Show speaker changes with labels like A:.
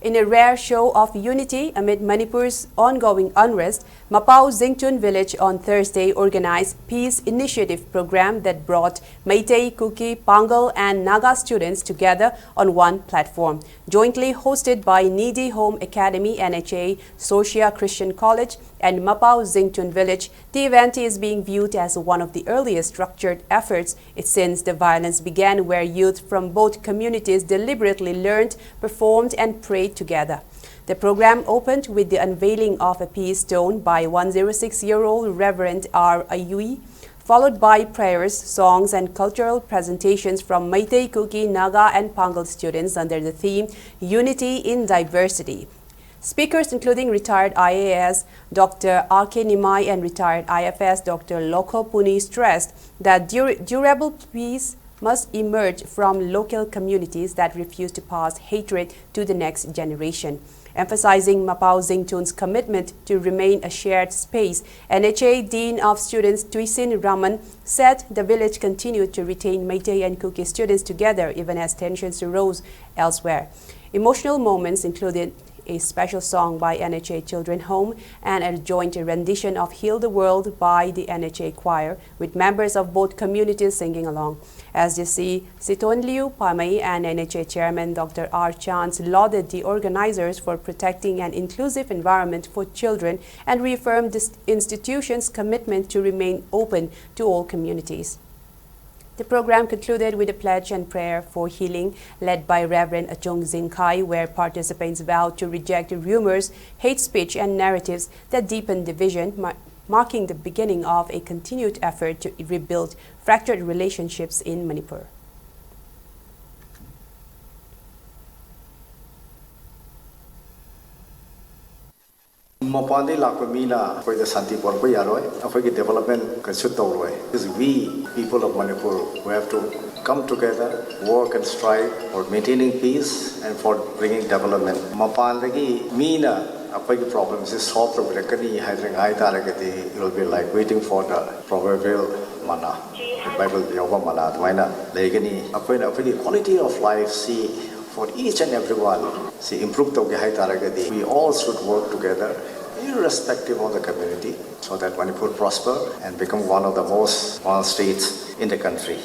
A: In a rare show of unity amid Manipur's ongoing unrest, Mapao Zingtun village on Thursday organized Peace Initiative program that brought Meitei, Kuki, Pangal and Naga students together on one platform. Jointly hosted by Needy Home Academy, NHA, Socia Christian College and Mapao Zingtun village, the event is being viewed as one of the earliest structured efforts since the violence began, where youth from both communities deliberately learned, performed and prayed together. The program opened with the unveiling of a peace stone by 106-year-old Reverend R. Ayui, followed by prayers, songs and cultural presentations from Meitei, Kuki, Naga and Pangal students under the theme Unity in Diversity. Speakers including retired IAS Dr. R.K. Nimai and retired IFS Dr. Lokho Puni stressed that durable peace must emerge from local communities that refuse to pass hatred to the next generation. Emphasizing Mapao Zingtun's commitment to remain a shared space, NHA Dean of Students Tuisin Raman said the village continued to retain Meitei and Kuki students together even as tensions arose elsewhere. Emotional moments included a special song by NHA Children Home and a joint rendition of Heal the World by the NHA Choir, with members of both communities singing along. SGC Siton Liu Pamay and NHA Chairman Dr. R. Chance lauded the organizers for protecting an inclusive environment for children and reaffirmed this institution's commitment to remain open to all communities. The program concluded with a pledge and prayer for healing led by Reverend Achong Zingkai, where participants vowed to reject rumors, hate speech and narratives that deepen division, marking the beginning of a continued effort to rebuild fractured relationships in Manipur.
B: Mapandi Lakumina for the Santi Porpo Yaroi, for the development Kasuto. Because we, people of Manipur, we have to come together, work and strive for maintaining peace and for bringing development. Mapandagi Mina, the problems is solved with a it will be like waiting for the proverbial manna. The Bible Yoga Mana, Mana, Legani, the quality of life, see, for each and everyone, see, improve the Gahaitaragadi. We all should work together, irrespective of the community, so that Manipur prosper and become one of the most advanced states in the country.